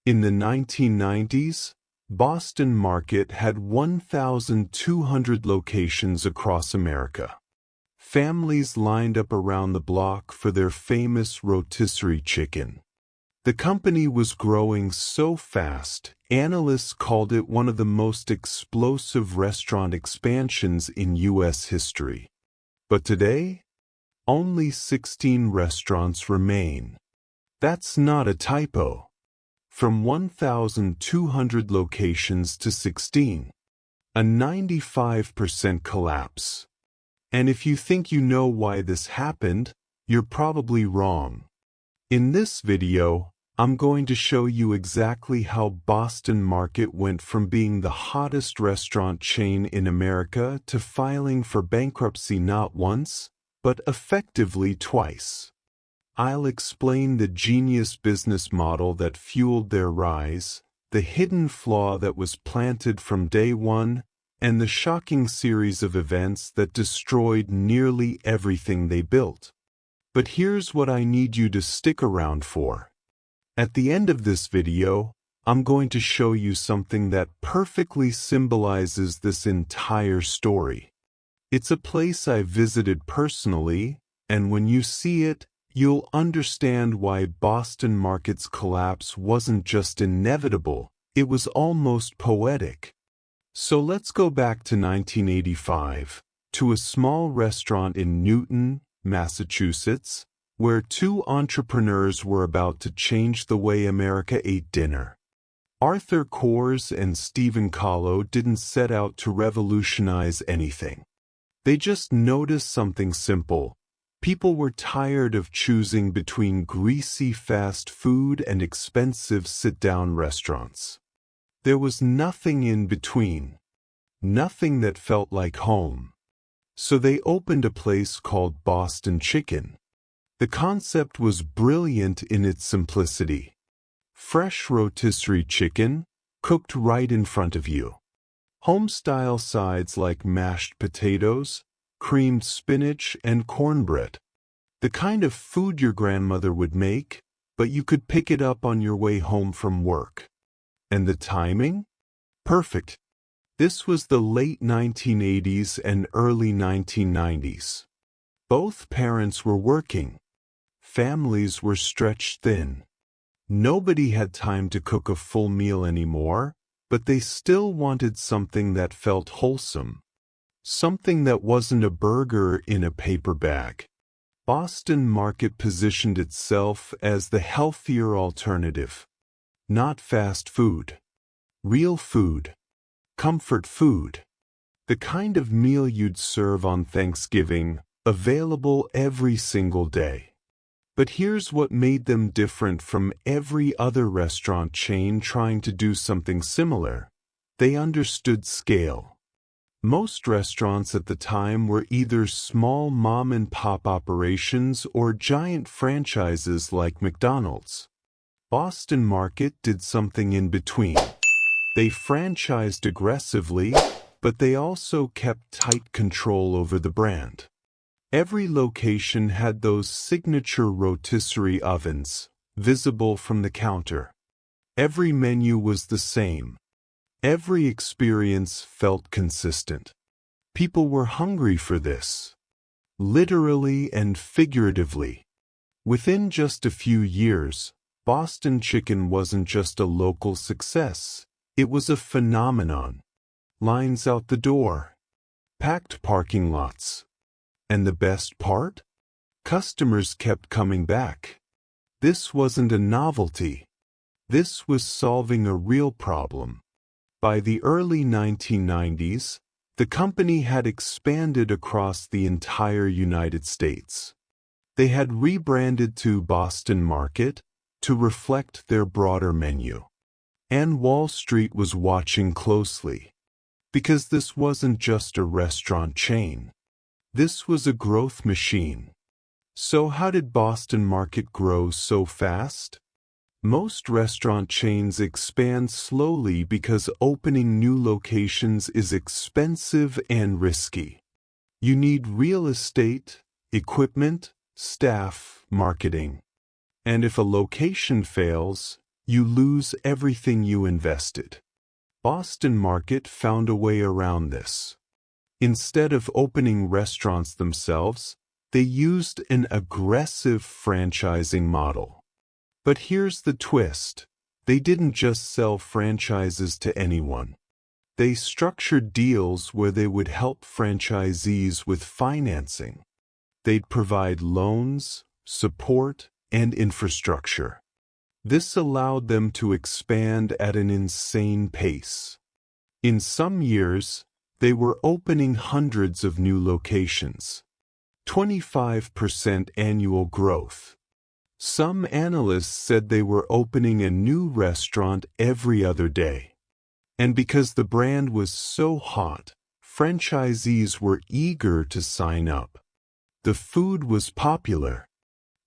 In the 1990s, Boston Market had 1,200 locations across America. Families lined up around the block for their famous rotisserie chicken. The company was growing so fast, analysts called it one of the most explosive restaurant expansions in U.S. history. But today, only 16 restaurants remain. That's not a typo. From 1,200 locations to 16. A 95% collapse. And if you think you know why this happened, you're probably wrong. In this video, I'm going to show you exactly how Boston Market went from being the hottest restaurant chain in America to filing for bankruptcy not once, but effectively twice. I'll explain the genius business model that fueled their rise, the hidden flaw that was planted from day one, and the shocking series of events that destroyed nearly everything they built. But here's what I need you to stick around for. At the end of this video, I'm going to show you something that perfectly symbolizes this entire story. It's a place I visited personally, and when you see it, you'll understand why Boston Market's collapse wasn't just inevitable, it was almost poetic. So let's go back to 1985, to a small restaurant in Newton, Massachusetts, where two entrepreneurs were about to change the way America ate dinner. Arthur Coors and Stephen Kahlo didn't set out to revolutionize anything. They just noticed something simple. People were tired of choosing between greasy fast food and expensive sit-down restaurants. There was nothing in between. Nothing that felt like home. So they opened a place called Boston Chicken. The concept was brilliant in its simplicity. Fresh rotisserie chicken, cooked right in front of you. Home-style sides like mashed potatoes, creamed spinach, and cornbread. The kind of food your grandmother would make, but you could pick it up on your way home from work. And the timing? Perfect. This was the late 1980s and early 1990s. Both parents were working. Families were stretched thin. Nobody had time to cook a full meal anymore, but they still wanted something that felt wholesome. Something that wasn't a burger in a paper bag. Boston Market positioned itself as the healthier alternative. Not fast food. Real food. Comfort food. The kind of meal you'd serve on Thanksgiving, available every single day. But here's what made them different from every other restaurant chain trying to do something similar. They understood scale. Most restaurants at the time were either small mom-and-pop operations or giant franchises like McDonald's. Boston Market did something in between. They franchised aggressively, but they also kept tight control over the brand. Every location had those signature rotisserie ovens, visible from the counter. Every menu was the same. Every experience felt consistent. People were hungry for this. Literally and figuratively. Within just a few years, Boston Chicken wasn't just a local success. It was a phenomenon. Lines out the door. Packed parking lots. And the best part? Customers kept coming back. This wasn't a novelty. This was solving a real problem. By the early 1990s, the company had expanded across the entire United States. They had rebranded to Boston Market to reflect their broader menu. And Wall Street was watching closely. Because this wasn't just a restaurant chain. This was a growth machine. So how did Boston Market grow so fast? Most restaurant chains expand slowly because opening new locations is expensive and risky. You need real estate, equipment, staff, marketing. And if a location fails, You lose everything you invested. Boston Market found a way around this. Instead of opening restaurants themselves, they used an aggressive franchising model. But here's the twist. They didn't just sell franchises to anyone. They structured deals where they would help franchisees with financing. They'd provide loans, support, and infrastructure. This allowed them to expand at an insane pace. In some years, they were opening hundreds of new locations. 25% annual growth. Some analysts said they were opening a new restaurant every other day. And because the brand was so hot, franchisees were eager to sign up. The food was popular.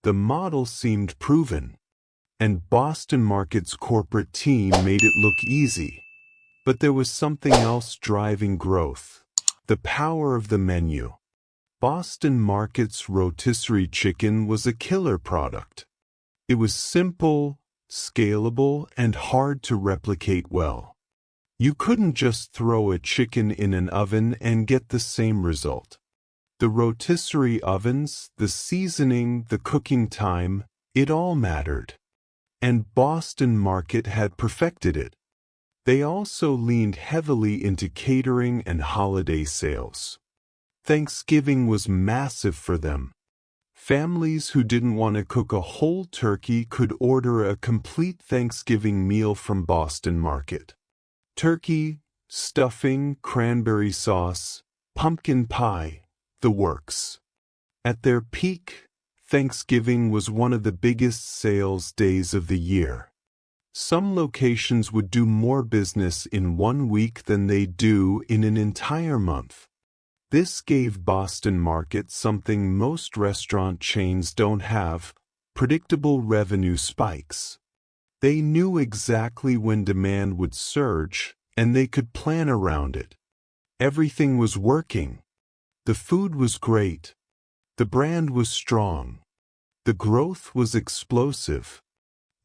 The model seemed proven. And Boston Market's corporate team made it look easy. But there was something else driving growth. The power of the menu. Boston Market's rotisserie chicken was a killer product. It was simple, scalable, and hard to replicate well. You couldn't just throw a chicken in an oven and get the same result. The rotisserie ovens, the seasoning, the cooking time, it all mattered. And Boston Market had perfected it. They also leaned heavily into catering and holiday sales. Thanksgiving was massive for them. Families who didn't want to cook a whole turkey could order a complete Thanksgiving meal from Boston Market. Turkey, stuffing, cranberry sauce, pumpkin pie, the works. At their peak, Thanksgiving was one of the biggest sales days of the year. Some locations would do more business in 1 week than they do in an entire month. This gave Boston Market something most restaurant chains don't have: predictable revenue spikes. They knew exactly when demand would surge, and they could plan around it. Everything was working. The food was great. The brand was strong. The growth was explosive.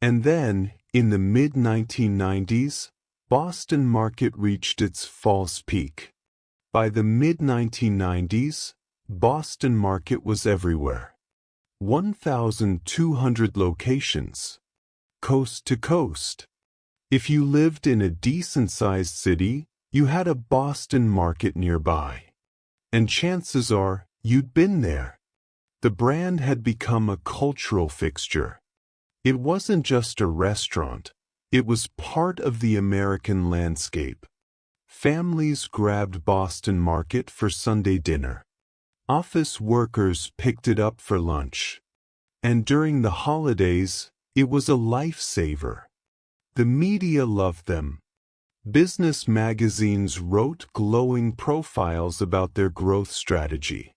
And then, in the mid-1990s, Boston Market reached its false peak. By the mid-1990s, Boston Market was everywhere. 1,200 locations. Coast to coast. If you lived in a decent-sized city, you had a Boston Market nearby. And chances are, you'd been there. The brand had become a cultural fixture. It wasn't just a restaurant. It was part of the American landscape. Families grabbed Boston Market for Sunday dinner. Office workers picked it up for lunch. And during the holidays, it was a lifesaver. The media loved them. Business magazines wrote glowing profiles about their growth strategy.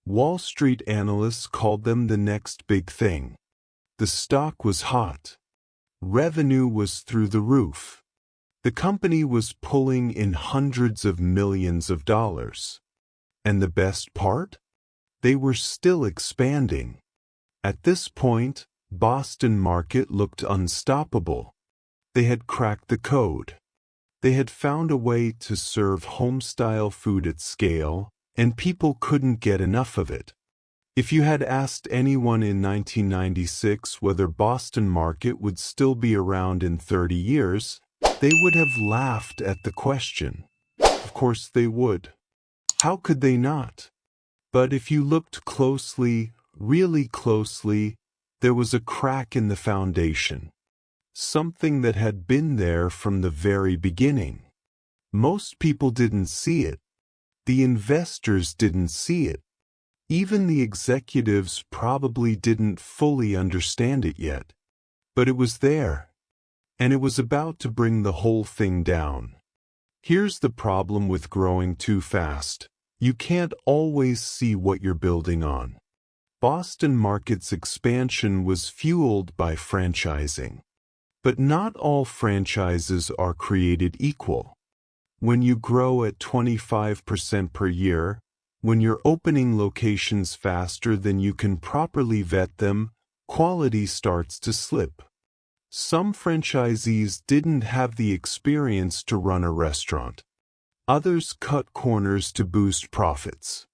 Wall Street analysts called them the next big thing. The stock was hot. Revenue was through the roof. The company was pulling in hundreds of millions of dollars. And the best part? They were still expanding. At this point, Boston Market looked unstoppable. They had cracked the code. They had found a way to serve home-style food at scale, and people couldn't get enough of it. If you had asked anyone in 1996 whether Boston Market would still be around in 30 years, they would have laughed at the question. Of course they would. How could they not? But if you looked closely, really closely, there was a crack in the foundation. Something that had been there from the very beginning. Most people didn't see it. The investors didn't see it. Even the executives probably didn't fully understand it yet. But it was there. And it was about to bring the whole thing down. Here's the problem with growing too fast. You can't always see what you're building on. Boston Market's expansion was fueled by franchising. But not all franchises are created equal. When you grow at 25% per year, when you're opening locations faster than you can properly vet them, quality starts to slip. Some franchisees didn't have the experience to run a restaurant. Others cut corners to boost profits.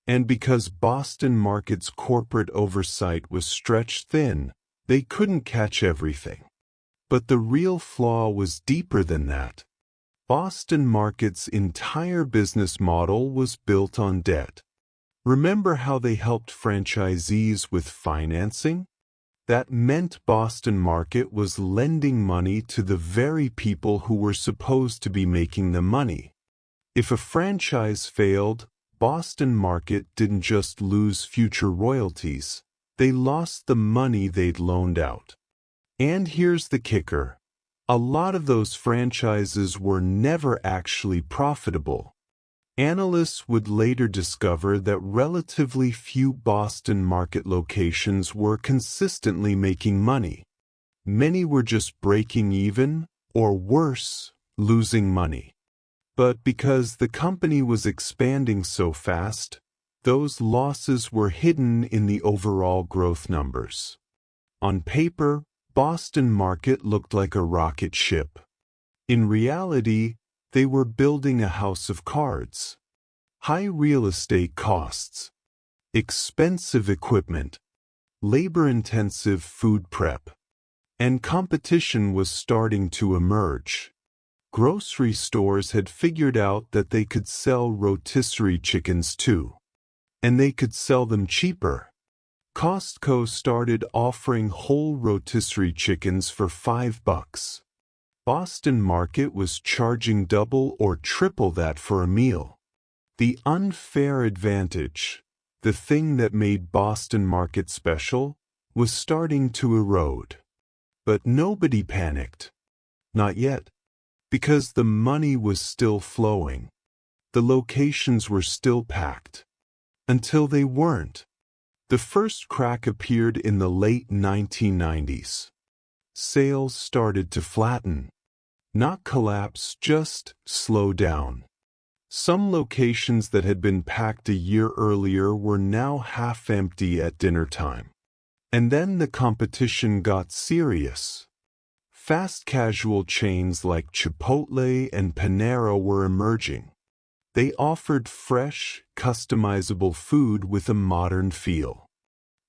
And because Boston Market's corporate oversight was stretched thin, they couldn't catch everything. But the real flaw was deeper than that. Boston Market's entire business model was built on debt. Remember how they helped franchisees with financing? That meant Boston Market was lending money to the very people who were supposed to be making the money. If a franchise failed, Boston Market didn't just lose future royalties, they lost the money they'd loaned out. And here's the kicker. A lot of those franchises were never actually profitable. Analysts would later discover that relatively few Boston Market locations were consistently making money. Many were just breaking even, or worse, losing money. But because the company was expanding so fast, those losses were hidden in the overall growth numbers. On paper, Boston Market looked like a rocket ship. In reality, they were building a house of cards. High real estate costs, expensive equipment, labor-intensive food prep, and competition was starting to emerge. Grocery stores had figured out that they could sell rotisserie chickens too, and they could sell them cheaper. Costco started offering whole rotisserie chickens for $5. Boston Market was charging double or triple that for a meal. The unfair advantage, the thing that made Boston Market special, was starting to erode. But nobody panicked. Not yet. Because the money was still flowing. The locations were still packed. Until they weren't. The first crack appeared in the late 1990s. Sales started to flatten. Not collapse, just slow down. Some locations that had been packed a year earlier were now half empty at dinner time. And then the competition got serious. Fast casual chains like Chipotle and Panera were emerging. They offered fresh, customizable food with a modern feel.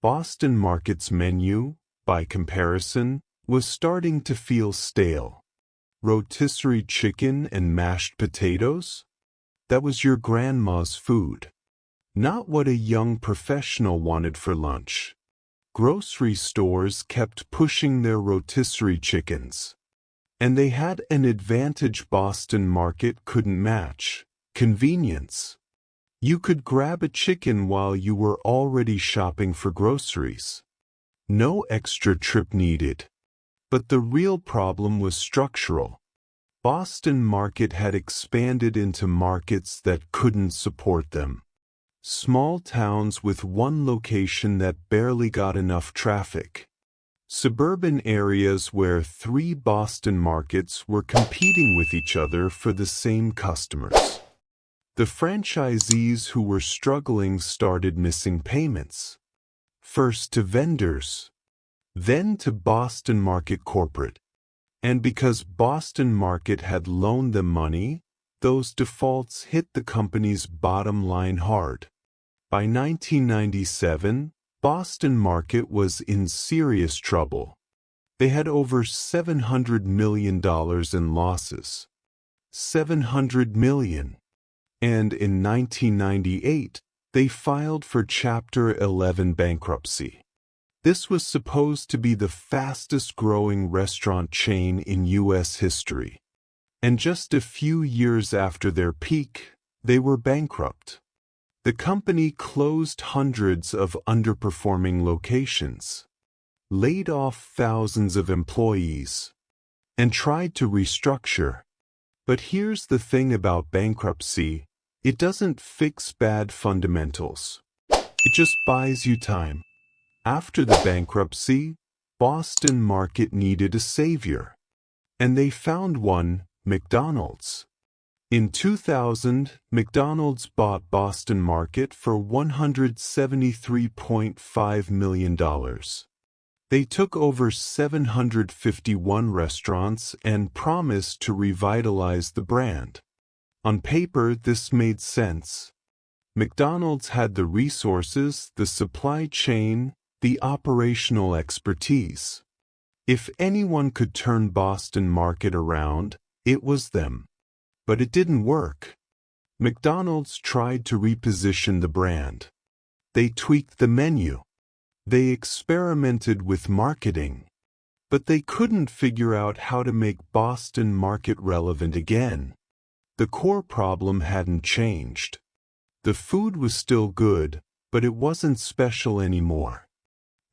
Boston Market's menu, by comparison, was starting to feel stale. Rotisserie chicken and mashed potatoes? That was your grandma's food. Not what a young professional wanted for lunch. Grocery stores kept pushing their rotisserie chickens. And they had an advantage Boston Market couldn't match: convenience. You could grab a chicken while you were already shopping for groceries. No extra trip needed. But the real problem was structural. Boston Market had expanded into markets that couldn't support them. Small towns with one location that barely got enough traffic. Suburban areas where 3 Boston Markets were competing with each other for the same customers. The franchisees who were struggling started missing payments. First to vendors, then to Boston Market corporate. And because Boston Market had loaned them money, those defaults hit the company's bottom line hard. By 1997, Boston Market was in serious trouble. They had over $700 million in losses. $700 million. And in 1998, they filed for Chapter 11 bankruptcy. This was supposed to be the fastest-growing restaurant chain in U.S. history. And just a few years after their peak, they were bankrupt. The company closed hundreds of underperforming locations, laid off thousands of employees, and tried to restructure. But here's the thing about bankruptcy: it doesn't fix bad fundamentals. It just buys you time. After the bankruptcy, Boston Market needed a savior. And they found one: McDonald's. In 2000, McDonald's bought Boston Market for $173.5 million. They took over 751 restaurants and promised to revitalize the brand. On paper, this made sense. McDonald's had the resources, the supply chain, the operational expertise. If anyone could turn Boston Market around, it was them. But it didn't work. McDonald's tried to reposition the brand. They tweaked the menu. They experimented with marketing. But they couldn't figure out how to make Boston Market relevant again. The core problem hadn't changed. The food was still good, but it wasn't special anymore.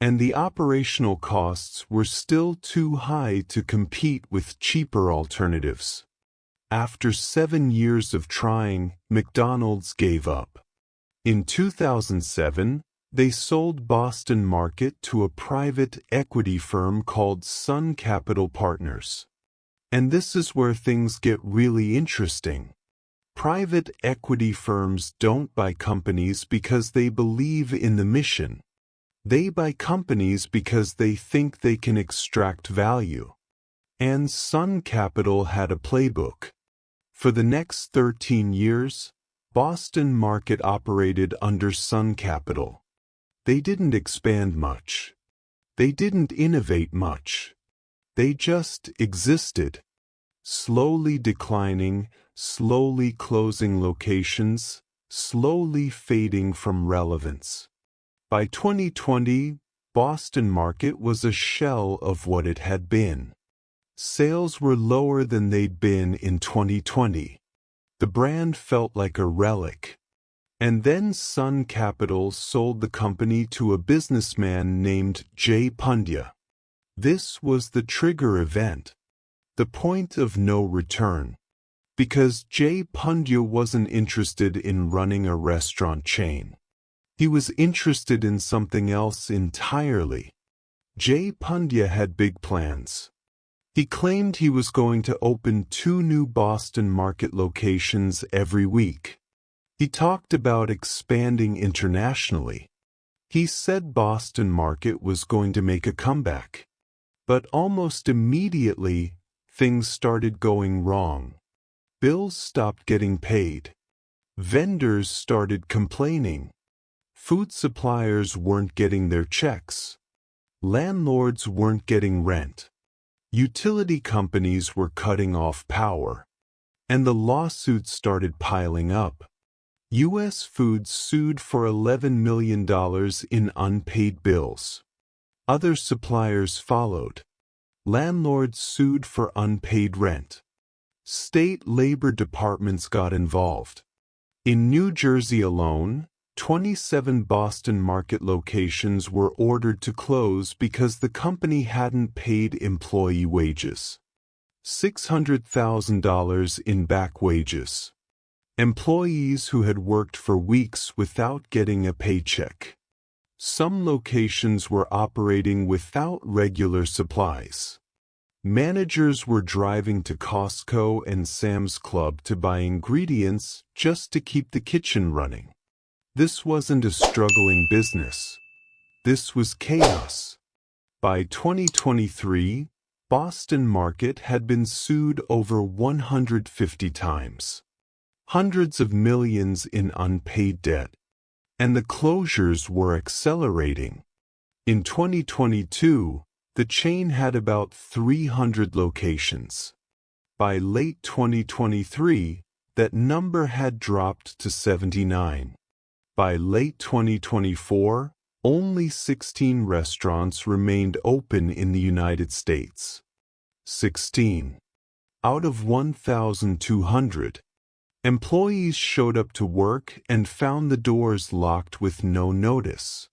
And the operational costs were still too high to compete with cheaper alternatives. After 7 years of trying, McDonald's gave up. In 2007, they sold Boston Market to a private equity firm called Sun Capital Partners. And this is where things get really interesting. Private equity firms don't buy companies because they believe in the mission. They buy companies because they think they can extract value. And Sun Capital had a playbook. For the next 13 years, Boston Market operated under Sun Capital. They didn't expand much. They didn't innovate much. They just existed. Slowly declining, slowly closing locations, slowly fading from relevance. By 2020, Boston Market was a shell of what it had been. Sales were lower than they'd been in 2020. The brand felt like a relic. And then Sun Capital sold the company to a businessman named Jay Pandya. This was the trigger event. The point of no return. Because Jay Pandya wasn't interested in running a restaurant chain. He was interested in something else entirely. Jay Pandya had big plans. He claimed he was going to open 2 new Boston Market locations every week. He talked about expanding internationally. He said Boston Market was going to make a comeback. But almost immediately, things started going wrong. Bills stopped getting paid. Vendors started complaining. Food suppliers weren't getting their checks. Landlords weren't getting rent. Utility companies were cutting off power. And the lawsuits started piling up. U.S. Foods sued for $11 million in unpaid bills. Other suppliers followed. Landlords sued for unpaid rent. State labor departments got involved. In New Jersey alone, 27 Boston Market locations were ordered to close because the company hadn't paid employee wages. $600,000 in back wages. Employees who had worked for weeks without getting a paycheck. Some locations were operating without regular supplies. Managers were driving to Costco and Sam's Club to buy ingredients just to keep the kitchen running. This wasn't a struggling business. This was chaos. By 2023, Boston Market had been sued over 150 times. Hundreds of millions in unpaid debt. And the closures were accelerating. In 2022, the chain had about 300 locations. By late 2023, that number had dropped to 79. By late 2024, only 16 restaurants remained open in the United States. 16. Out of 1,200. Employees showed up to work and found the doors locked with no notice.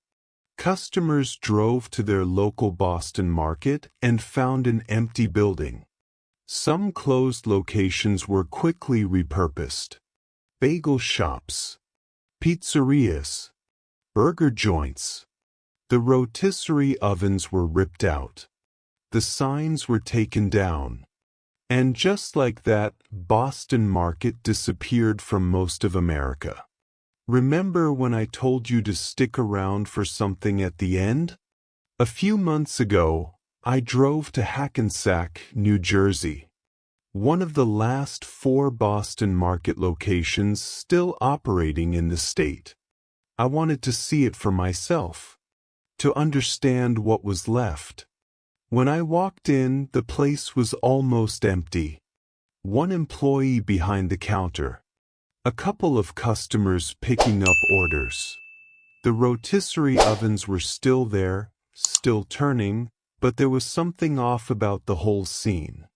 Customers drove to their local Boston Market and found an empty building. Some closed locations were quickly repurposed. Bagel shops, pizzerias, burger joints. The rotisserie ovens were ripped out. The signs were taken down. And just like that, Boston Market disappeared from most of America. Remember when I told you to stick around for something at the end? A few months ago, I drove to Hackensack, New Jersey, one of the last 4 Boston Market locations still operating in the state. I wanted to see it for myself, to understand what was left. When I walked in, the place was almost empty. One employee behind the counter. A couple of customers picking up orders. The rotisserie ovens were still there, still turning, but there was something off about the whole scene.